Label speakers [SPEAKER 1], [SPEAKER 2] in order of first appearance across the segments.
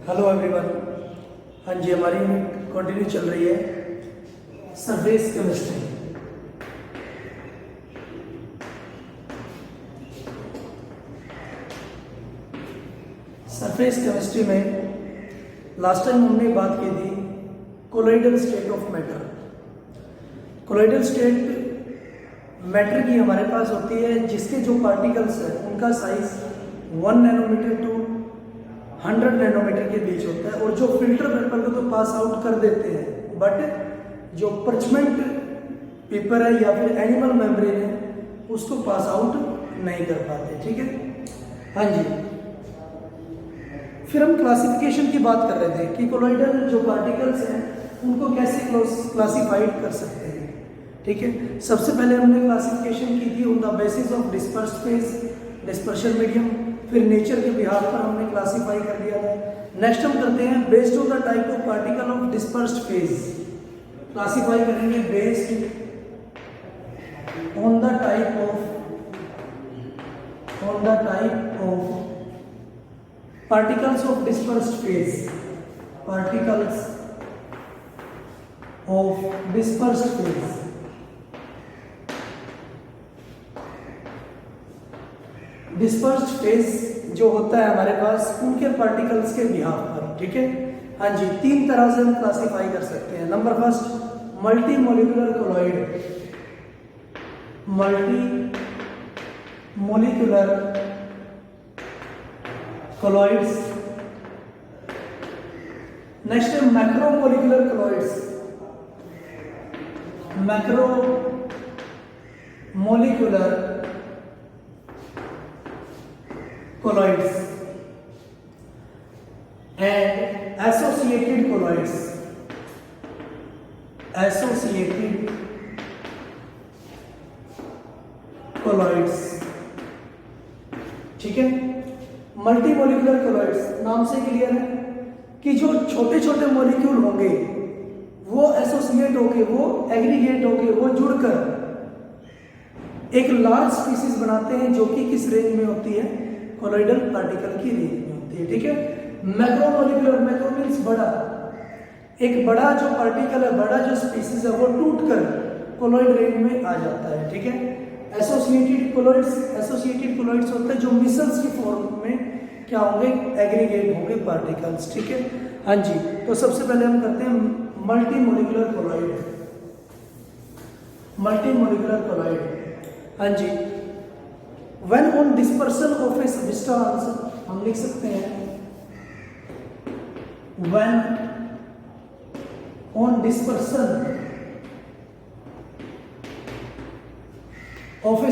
[SPEAKER 1] Hello everyone. हाँ जी, हमारी continue चल रही है सरफेस केमिस्ट्री। सरफेस केमिस्ट्री में लास्ट टाइम हमने बात की थी colloidal state of matter. Colloidal state matter की हमारे पास होती है जिसके जो पार्टिकल्स हैं उनका साइज 1 नैनोमीटर टू 100 नैनोमीटर के बीच होता है, और जो फिल्टर पेपर को तो पास आउट कर देते हैं, बट जो परचमेंट पेपर है या फिर एनिमल मेम्ब्रेन है उसको पास आउट नहीं कर पाते। ठीक है, हाँ जी। फिर हम क्लासिफिकेशन की बात कर रहे थे कि कोलोइडल जो पार्टिकल्स हैं उनको कैसे क्लासिफाइड कर सकते हैं। ठीक है, सबसे पहले हमने क्लासिफिकेशन की थी on the basis of dispersed phase, dispersion medium. फिर नेचर के बिहार पर हमने क्लासिफाई कर दिया था। नेक्स्ट हम करते हैं based on the type of particle of dispersed phase. Classify करेंगे based on the type of particles of dispersed phase, particles of dispersed phase। Dispersed phase जो होता है हमारे पास उनके पार्टिकल्स के बिहाफ पर। ठीक है, हाँ जी, तीन तरह से हम क्लासिफाई कर सकते हैं। Number first, multi molecular colloid, multi molecular colloids. Next है macro molecular colloids, macro molecular colloids and associated colloids, associated colloids। ठीक है, मल्टी मोलिकुलर कोलॉइड्स नाम से क्लियर है कि जो छोटे छोटे मॉलिक्यूल होंगे वो एसोसिएट होके, वो एग्रीगेट होके, वो जुड़कर एक लार्ज स्पीसीज बनाते हैं जो कि किस रेंज में होती है, कोलोइडल पार्टिकल की रेंज में होती है। ठीक है, मैक्रोमोलिकुलर, मैक्रो मींस बड़ा, एक बड़ा जो पार्टिकल है, बड़ा जो स्पीसीज है वो टूटकर कोलोइड रेंज में आ जाता है। ठीक है, एसोसिएटेड कोलोइड्स होते हैं जो मिसल्स की फॉर्म में क्या होंगे, एग्रीगेट होंगे पार्टिकल्स। ठीक है, हाँ जी। तो सबसे पहले हम करते हैं multi molecular colloid, multi molecular colloid. हाँ जी, when on dispersion of a substance, हम लिख सकते हैं when on dispersion of a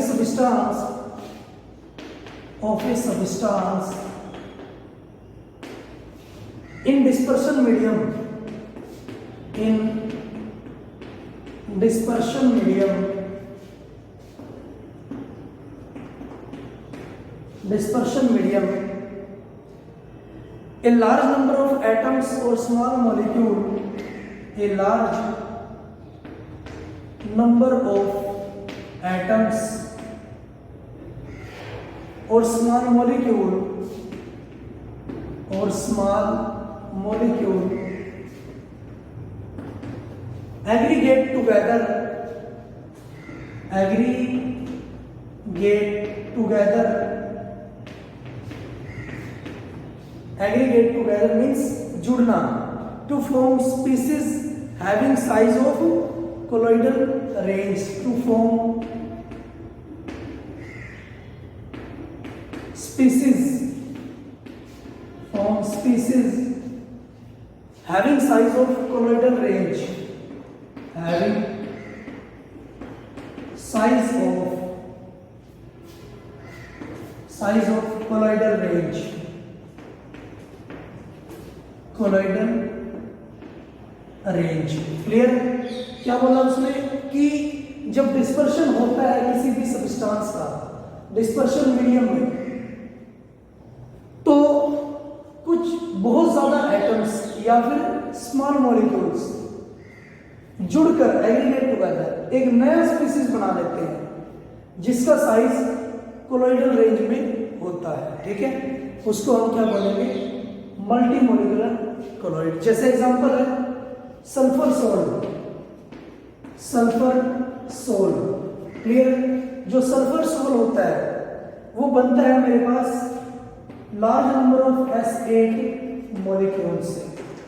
[SPEAKER 1] substance in dispersion medium, a large number of atoms or small molecule, a large number of atoms or small molecule aggregate together means जुड़ना, to form species having size of colloidal range, to form species having size of colloidal range, having size of colloidal range, clear. क्या बोला उसने कि जब dispersion होता है किसी भी सब्सटेंस का डिस्पर्शन मीडियम में, तो कुछ बहुत ज्यादा एटम्स या फिर स्मॉल मॉलिक्यूल्स जुड़कर एग्रीगेट टुगेदर एक नया स्पीसीज बना लेते हैं जिसका साइज कोलोइडल रेंज में होता है। ठीक है, उसको हम क्या बोलेंगे, मल्टी मोलिकुलर कोलॉइड। जैसे एग्जांपल है sulphur sol, sulphur sol. Clear? जो सल्फर सोल होता है वो बनता है मेरे पास large number of S8 molecule से।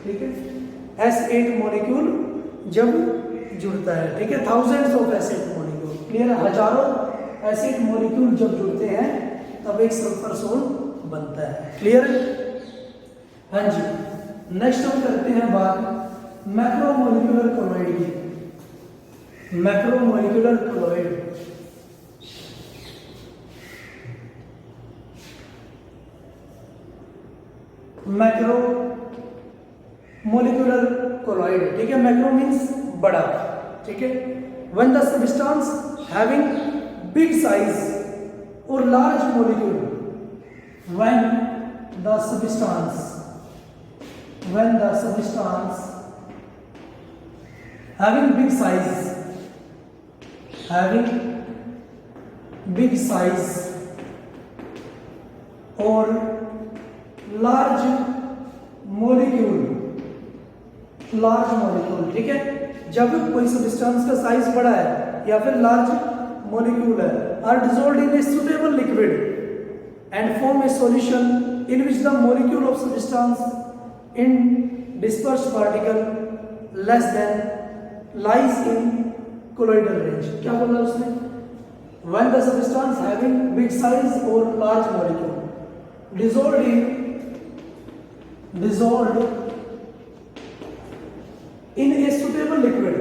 [SPEAKER 1] ठीक है, S8 मॉलिक्यूल जब जुड़ता है, ठीक है, thousands of S8 molecule. Clear है? हजारों एसिड मॉलिक्यूल जब जुड़ते हैं तब एक सल्फर सोल बनता है। क्लियर? हाँ जी। नेक्स्ट हम करते हैं बात मैक्रोमोलिकुलर कोलॉइड की। Macromolecular colloid macro molecular colloid, ठीक है। मैक्रो मीन्स बड़ा, ठीक है। When the substance having big size और large molecule, when the substance having big size और लार्ज मोलिक्यूल, ठीक है। जब कोई सब्सटेंस का साइज बड़ा है या फिर लार्ज मोलिक्यूल है, are dissolved in a suitable liquid and form a solution in which the molecule of substance in dispersed particle less than lies in colloidal range. क्या बोला उसने? When the substance having big size और large molecule dissolved in a suitable liquid,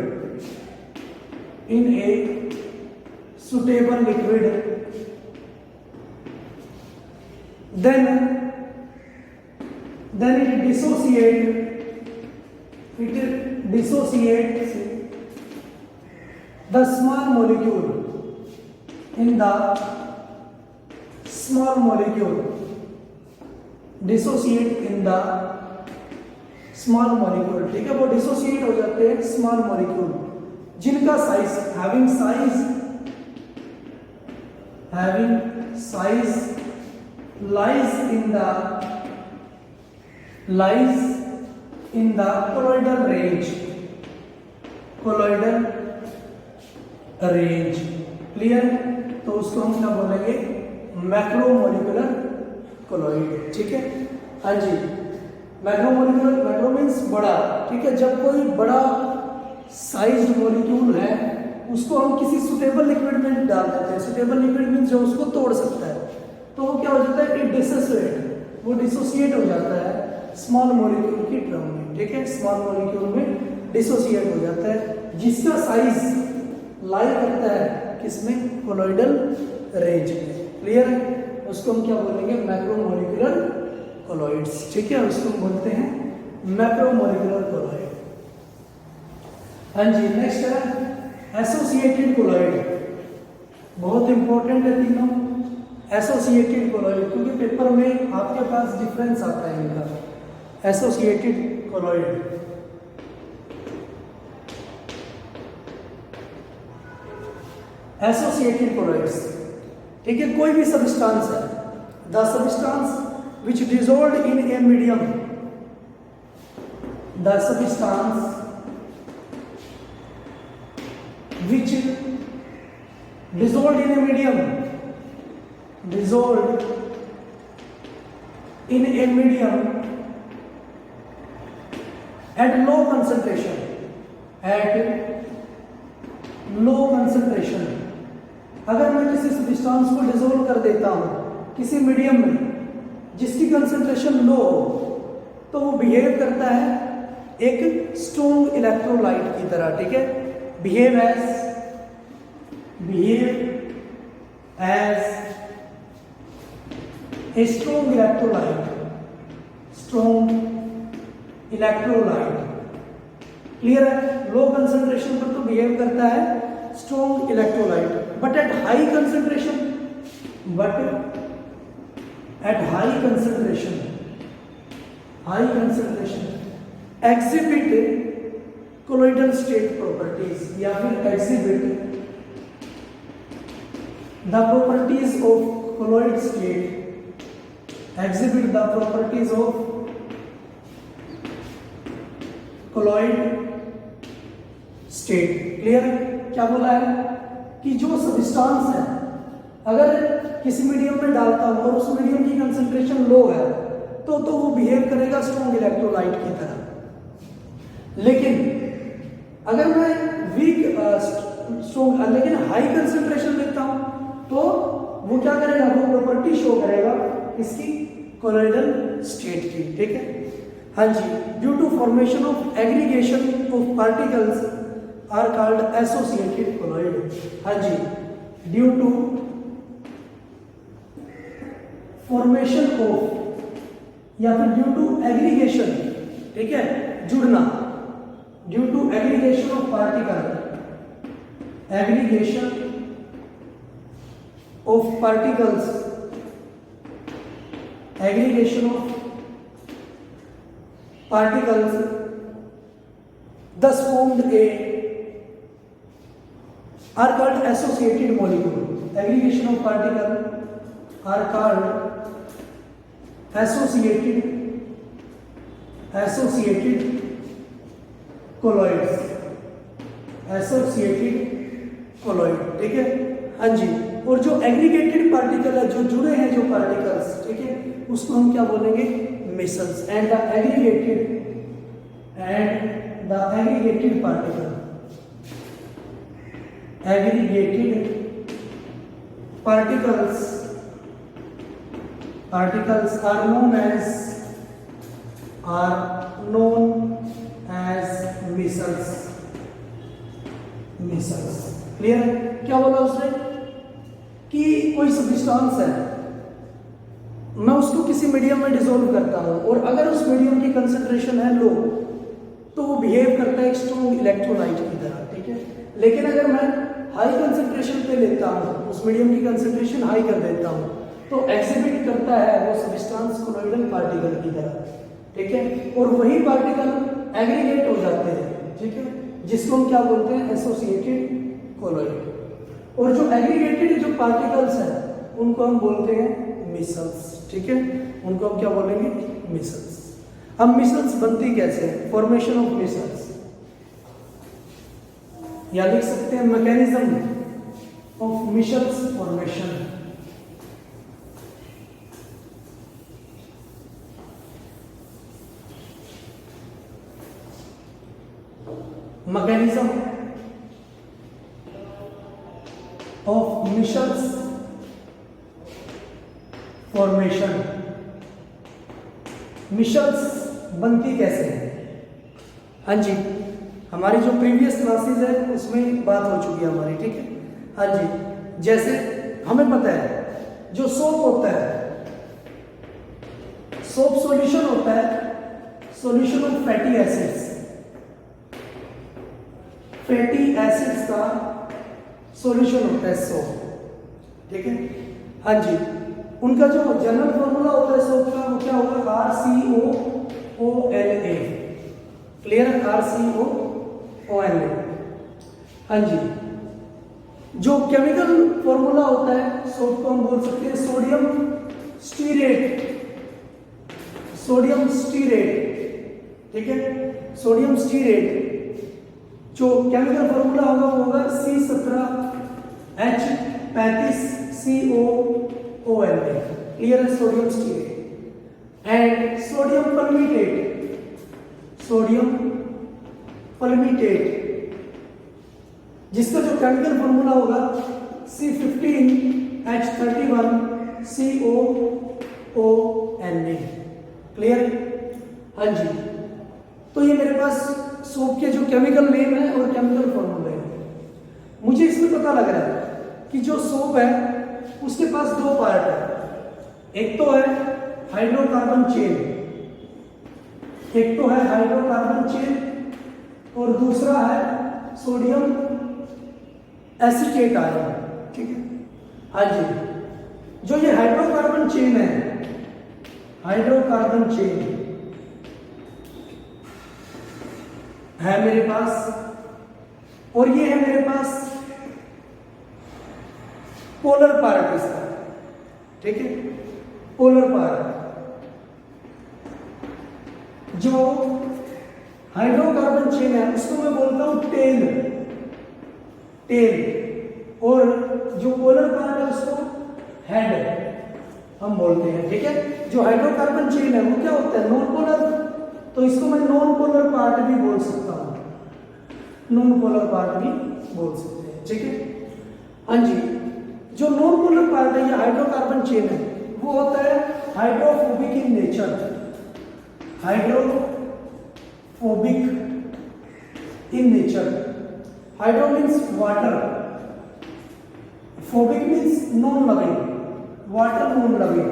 [SPEAKER 1] then it dissociates the small molecule in the small molecule, dissociate in the small molecule, ठीक है। वो dissociate हो जाते हैं स्मॉल मॉलिक्यूल जिनका size having size lies in the colloidal range. Clear? तो उसको हम क्या बोलेंगे? मैक्रोमोलिकुलर कोलॉइड, ठीक है। हाँ जी। मैक्रोमोलिकुलर, मैक्रो मीन्स बड़ा, ठीक है। जब कोई बड़ा साइज्ड मॉलिक्यूल है उसको हम किसी सुटेबल लिक्विड में डाल देते हैं। सुटेबल लिक्विड मीन्स जो उसको तोड़ सकता है, तो वो क्या हो जाता है? इट डिसोसिएट, वो डिसोसिएट हो जाता है स्मॉल मॉलिक्यूल की टर्म में, ठीक है। स्मॉल मॉलिक्यूल में डिसोसिएट हो जाता है जिसका साइज लाई करता है किसमें? कोलॉइडल रेंज में। क्लियर है? उसको हम क्या बोलेंगे? मैक्रोमोलिकुलर कोलॉइड्स, ठीक है। उसको हम बोलते हैं मैक्रोमोलिकुलर कोलॉइड। हाँ जी। नेक्स्ट है एसोसिएटेड कोलॉइड। बहुत इंपॉर्टेंट है तीनों एसोसिएटेड कोलॉइड, क्योंकि पेपर में आपके पास डिफरेंस आता है इनका। एसोसिएटेड कोलॉइड, एसोसिएटेड कोलॉइड्स, ठीक है। कोई भी सब्सटेंस है, the substance which dissolved in a medium, the substance which dissolved in a medium at low concentration, अगर मैं किसी सब्सटेंस को डिसॉल्व कर देता हूं किसी मीडियम में जिसकी कंसंट्रेशन लो हो, तो वो बिहेव करता है एक स्ट्रॉन्ग इलेक्ट्रोलाइट की तरह, ठीक है। Behave as a strong electrolyte. Clear है? लो कंसंट्रेशन पर तो बिहेव करता है strong electrolyte, but at high concentration exhibit colloidal state properties, या फिर exhibit the properties of colloid state, exhibit the properties of colloid state. Clear? क्या बोला है कि जो सब्सटेंस है अगर किसी मीडियम में डालता हूं और उस मीडियम की कंसंट्रेशन लो है तो वो बिहेव करेगा स्ट्रॉन्ग इलेक्ट्रोलाइट की तरह। लेकिन अगर मैं वीक स्ट्रॉन्ग लेकिन हाई कंसंट्रेशन लेता हूं तो वो क्या करेगा, वो प्रॉपर्टी शो करेगा इसकी कोलॉइडल स्टेट की। ठीक है, हाँ जी। Due to formation of aggregation of particles are called associated colloid. हाँ जी, ड्यू टू फॉर्मेशन ऑफ या फिर ड्यू टू एग्रीगेशन, ठीक है, जुड़ना, due to aggregation of particle, aggregation of particles, aggregation of particles thus formed are called associated molecule. Aggregation of particle are called associated colloids, associated colloid। ठीक है, हाँ जी। और जो एग्रीगेटेड पार्टिकल है, जो जुड़े हैं जो पार्टिकल्स, ठीक है, उसको हम क्या बोलेंगे, micelles. And the aggregated particles are known as micelles. Clear है? क्या बोला उसने कि कोई सब्सटेंस है, मैं उसको किसी मीडियम में डिसॉल्व करता हूं और अगर उस मीडियम की कंसंट्रेशन है लो तो वो बिहेव करता है एक स्ट्रॉन्ग इलेक्ट्रोलाइट की तरह। ठीक है, लेकिन अगर मैं हाई कंसंट्रेशन पे लेता हूं, उस मीडियम की कंसंट्रेशन हाई कर देता हूं, तो एक्सिबिट करता है वो सब्सटेंस कोलॉइडल पार्टिकल की तरह। ठीक है, और वही पार्टिकल एग्रीगेट हो जाते हैं। ठीक है, जिसको हम क्या बोलते हैं, एसोसिएटेड कोलॉइड। और जो एग्रीगेटेड जो पार्टिकल्स हैं उनको हम बोलते हैं मिसल्स। ठीक है, उनको हम क्या बोलेंगे, मिसल्स। अब मिसल्स बनती कैसे है, फॉर्मेशन ऑफ मिसल्स, या लिख सकते हैं mechanism of micelles formation. Mechanism of micelles formation. Micelles बनती कैसे है? हाँ जी, हमारी जो प्रीवियस क्लासेस है उसमें बात हो चुकी है हमारी। ठीक है, हाँ जी। जैसे हमें पता है जो सोप होता है, सोप सॉल्यूशन होता है, solution of fatty acids, fatty acids का सॉल्यूशन होता है सोप। ठीक है, हाँ जी। उनका जो जनरल फॉर्मूला होता है सोप का वो क्या होगा, RCOONA। क्लियर है, RCOONA। हाँ जी। जो केमिकल फॉर्मूला होता है सोप को हम बोल सकते हैं सोडियम स्टीरेट, सोडियम स्टीरेट। ठीक है, सोडियम स्टीरेट। जो केमिकल फॉर्मूला होगा वो होगा C17H35COONA। क्लियर है, sodium stearate. And sodium palmitate, sodium palmitate, जिसका जो केमिकल फॉर्मूला होगा C15H31COONA। क्लियर? हाँ जी। तो ये मेरे पास सोप के जो केमिकल नेम है और केमिकल फॉर्मूले हैं। मुझे इसमें पता लग रहा है कि जो सोप है उसके पास दो पार्ट है, एक तो है हाइड्रोकार्बन चेन, एक तो है हाइड्रोकार्बन चेन और दूसरा है सोडियम एसीटेट आयन। ठीक है, हाँ जी। जो ये हाइड्रोकार्बन चेन है, हाइड्रोकार्बन चेन है मेरे पास, और ये है मेरे पास पोलर पार्ट इसका। ठीक है, पोलर पार्ट जो हाइड्रोकार्बन चेन है उसको मैं बोलता हूं टेल, और जो पोलर पार्ट है उसको हेड हम बोलते हैं, ठीक है। जो हाइड्रोकार्बन चेन है वो क्या होता है, नॉन पोलर, तो इसको मैं नॉन पोलर पार्ट भी बोल सकता हूं, नॉन पोलर पार्ट भी बोल सकते हैं, ठीक है। हाँ जी, जो नॉन पोलर पार्ट है या हाइड्रोकार्बन चेन है वो होता है hydrophobic in nature, hydrophobic in nature. Hydro means water, phobic means non loving, water non loving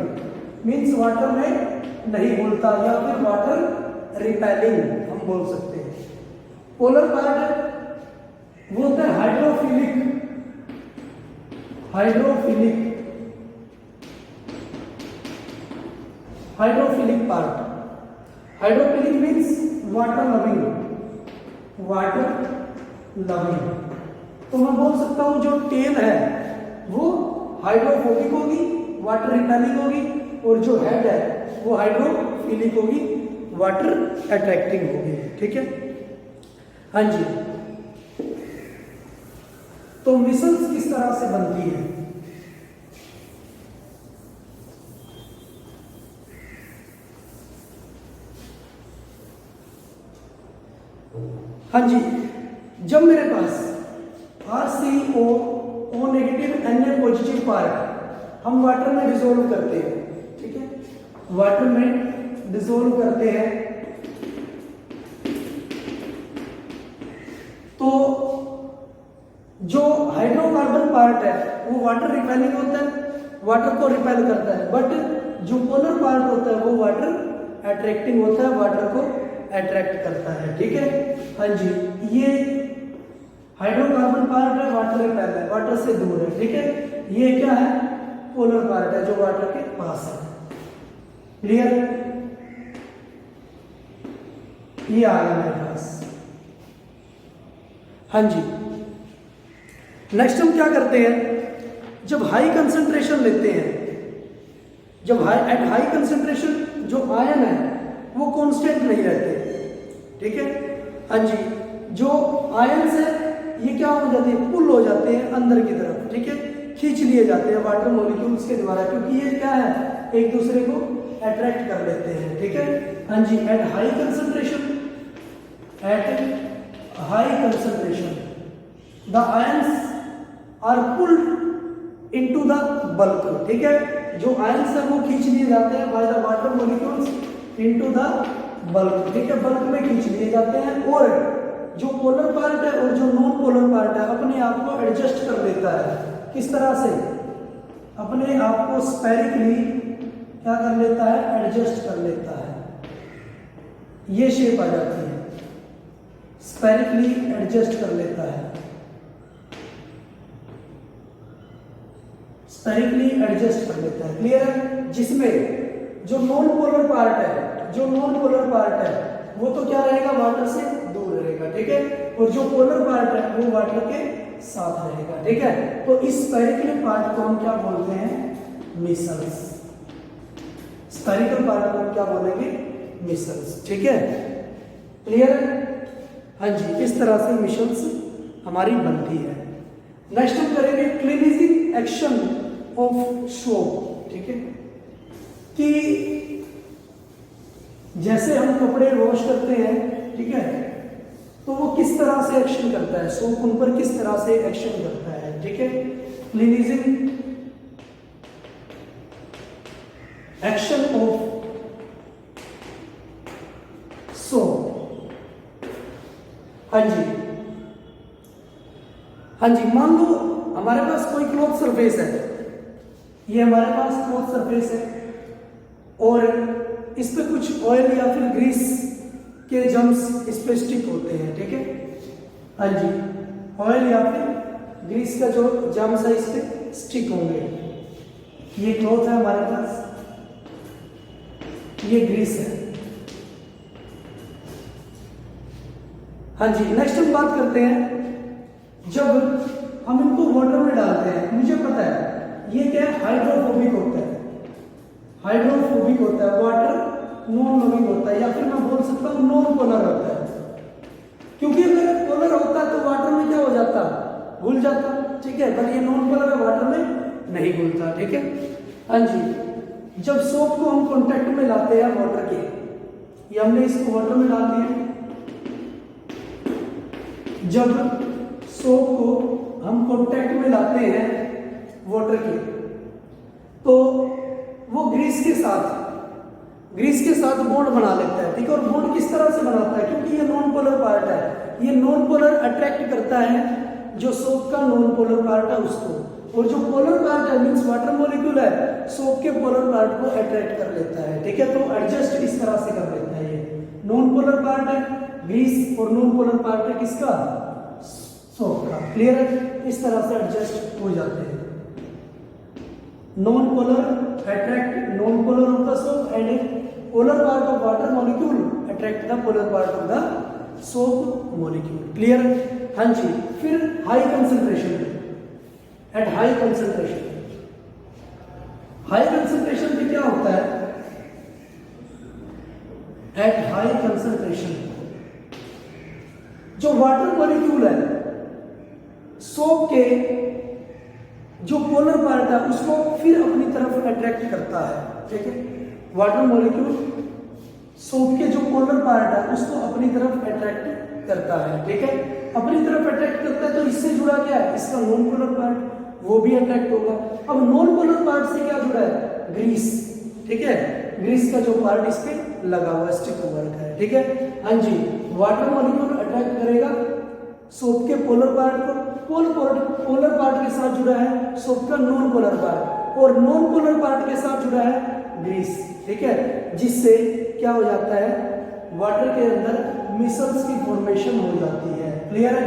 [SPEAKER 1] means water में नहीं घुलता या फिर वाटर रिपेलिंग हम बोल सकते हैं। पोलर पार्ट वो होता है hydrophilic, hydrophilic, hydrophilic part. Hydrophilic means water loving, water loving. तो मैं बोल सकता हूं जो टेल है वो हाइड्रोफोबिक होगी, वाटर रिपेलिंग होगी, और जो हेड है वो हाइड्रोफिलिक होगी, वाटर अट्रैक्टिंग होगी, ठीक है। हाँ जी, तो मिसल्स किस तरह से बनती है? हाँ जी, जब मेरे पास RCO O negative Na positive part हम वाटर में डिसोल्व करते हैं, ठीक है, वाटर में डिसोल्व करते हैं, तो जो हाइड्रोकार्बन पार्ट है वो वाटर रिपेलिंग होता है, वाटर को रिपेल करता है, बट जो पोलर पार्ट होता है वो वाटर अट्रैक्टिंग होता है, वाटर को अट्रैक्ट करता है, ठीक है। हाँ जी, ये हाइड्रोकार्बन पार्ट है, वाटर रिपेल है, वाटर से दूर है, ठीक है। ये क्या है, पोलर पार्ट है जो वाटर के पास है, क्लियर। ये आ गया मेरे पास। हाँ जी, नेक्स्ट हम क्या करते हैं, जब हाई कंसंट्रेशन लेते हैं, जब एट हाई कंसंट्रेशन जो आयन है वो कांस्टेंट नहीं रहते, ठीक है। हाँ जी, जो आयन्स है ये क्या हो जाते हैं, पुल हो जाते हैं अंदर की तरफ, ठीक है, खींच लिए जाते हैं वाटर मॉलिक्यूल्स के द्वारा, क्योंकि ये क्या है, एक दूसरे को अट्रैक्ट कर लेते हैं, ठीक है। हाँ जी, at high concentration, at high concentration the ions are pulled into the bulk, ठीक है। जो आयन्स है वो खींच लिए जाते हैं by the water molecules into the bulk, ठीक है, बल्क में खींच लिए जाते हैं, और जो पोलर पार्ट है और जो नॉन पोलर पार्ट है अपने आप को एडजस्ट कर लेता है। किस तरह से, अपने आप को स्फेरिकली क्या कर लेता है, एडजस्ट कर लेता है, ये शेप आ जाती है, स्फेरिकली एडजस्ट कर लेता है, स्फेरिकली एडजस्ट कर लेता है, क्लियर है। जिसमें जो नॉन पोलर पार्ट है, जो नॉन पोलर पार्ट है वो तो क्या रहेगा, वाटर से दूर रहेगा, ठीक है, और जो पोलर पार्ट है वो वाटर के साथ रहेगा, ठीक है। तो इस स्फेरिकल पार्ट को हम क्या बोलते हैं, मिसल्स। स्फेरिकल पार्ट को हम क्या बोलेंगे, मिसल्स, ठीक है, क्लियर है। हाँ जी, इस तरह से मिसल्स हमारी बनती है। नेक्स्ट हम करेंगे क्लीनिजिंग एक्शन ऑफ सोप, ठीक है, कि जैसे हम कपड़े वॉश करते हैं, ठीक है, तो वो किस तरह से एक्शन करता है, सोप उन पर किस तरह से एक्शन करता है, ठीक है। क्लीनिजिंग एक्शन ऑफ सोप। हाँ जी, हाँ जी, मान लो हमारे पास कोई क्लॉथ सरफेस है, ये हमारे पास क्लॉथ सरफेस है, और इस पे कुछ ऑयल या फिर ग्रीस के जम्स इस पे स्टिक होते हैं, ठीक है। हाँ जी, ऑयल या फिर ग्रीस का जो जम्स है इस पे स्टिक होंगे। ये क्लॉथ है हमारे पास, ये ग्रीस है। हाँ जी, नेक्स्ट हम बात करते हैं, जब हम इनको वाटर में डालते हैं, मुझे पता है ये क्या है, हाइड्रोफोबिक होता है, हाइड्रोफोबिक होता है, वाटर नॉन लविंग होता है, या फिर मैं बोल सकता हूँ नॉन पोलर होता है, क्योंकि अगर पोलर होता तो वाटर में क्या हो जाता, घुल जाता, ठीक है, पर ये नॉन पोलर है, वाटर में नहीं घुलता, ठीक है। हाँ जी, जब सोप को हम कांटेक्ट में लाते हैं वाटर के, ये हमने इसको वाटर में डाल दिया, जब सोप को हम कांटेक्ट में लाते हैं वाटर के तो वो ग्रीस के साथ बॉन्ड बना लेता है, ठीक है। और बॉन्ड किस तरह से बनाता है, क्योंकि ये नॉन पोलर पार्ट है, ये नॉन पोलर अट्रैक्ट करता है जो सोप का नॉन पोलर पार्ट है उसको, और जो पोलर पार्ट है मींस वाटर मॉलिक्यूल है सोप के पोलर पार्ट को अट्रैक्ट कर लेता है, ठीक है। तो एडजस्ट इस तरह से कर लेता है, ये नॉन पोलर पार्ट है ग्रीस और नॉन पोलर पार्ट है किसका, सोप का, क्लियर है। इस तरह से एडजस्ट हो जाते हैं। Non polar attract non polar of the soap and polar part of water molecule attract the polar part of the soap molecule, clear. हाँ जी, फिर high concentration, at high concentration पे क्या होता है, एट हाई कंसंट्रेशन जो water molecule है soap के जो पोलर पार्ट है उसको फिर अपनी तरफ अट्रैक्ट करता है, ठीक है। वाटर मॉलिक्यूल सोप के जो पोलर पार्ट है उसको अपनी तरफ अट्रैक्ट करता है, ठीक है। अपनी तरफ अट्रैक्ट करता है तो इससे जुड़ा क्या है, इसका नॉन पोलर पार्ट, वो भी अट्रैक्ट होगा। अब नॉन पोलर पार्ट से क्या जुड़ा है, ग्रीस, ठीक है, ग्रीस का जो पार्ट इस पे लगा हुआ है, स्टिक हुआ है, ठीक है। हाँ जी, वाटर मॉलिक्यूल अट्रैक्ट करेगा सोप के पोलर पार्ट को, पोलर पार्ट के साथ जुड़ा है सोप का नॉन पोलर पार्ट, और नॉन पोलर पार्ट के साथ जुड़ा है ग्रीस, ठीक है, जिससे क्या हो जाता है, वाटर के अंदर मिसल्स की फॉर्मेशन हो जाती है, क्लियर है।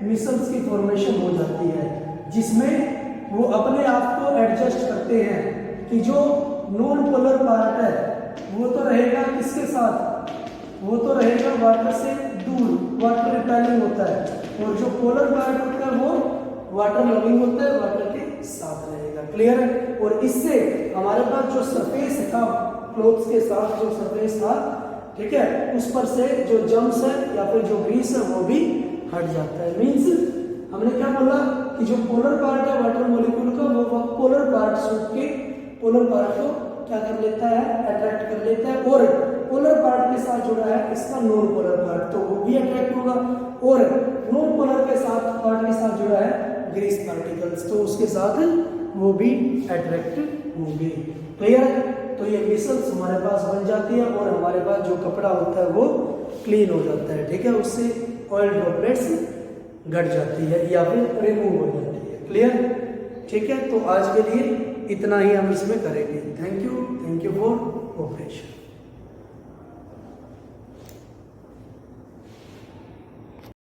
[SPEAKER 1] मिसल्स की फॉर्मेशन हो जाती है जिसमें वो अपने आप को एडजस्ट करते हैं कि जो नॉन पोलर पार्ट है वो तो रहेगा किसके साथ, वो तो रहेगा वाटर से दूर, वाटर रिपेलिंग होता है, और जो पोलर पार्ट होता है वो वाटर लविंग होता है, वाटर के साथ रहेगा, क्लियर है। और इससे हमारे पास जो सरफेस था क्लोथ्स के साथ जो सरफेस था, ठीक है, उस पर से जो जम्स है या फिर जो ग्रीस है वो भी हट जाता है। मींस हमने क्या बोला कि जो पोलर पार्ट है वाटर मॉलिक्यूल का वो पोलर पार्ट सोप के पोलर पार्ट को क्या कर लेता है, अट्रैक्ट कर लेता है, और पोलर पार्ट के साथ जुड़ा है इसका नॉन पोलर पार्ट तो वो भी अट्रैक्ट होगा, और नॉन पोलर के साथ पार्ट के साथ जुड़ा है ग्रीस पार्टिकल्स तो उसके साथ वो भी अट्रैक्ट होंगे, क्लियर। तो ये मिसल्स हमारे पास बन जाती है और हमारे पास जो कपड़ा होता है वो क्लीन हो जाता है, ठीक है, उससे ऑयल ड्रॉपलेट्स घट जाती है या फिर रिमूव हो जाती है, क्लियर, ठीक है। तो आज के लिए इतना ही हम इसमें करेंगे। Thank you for cooperation.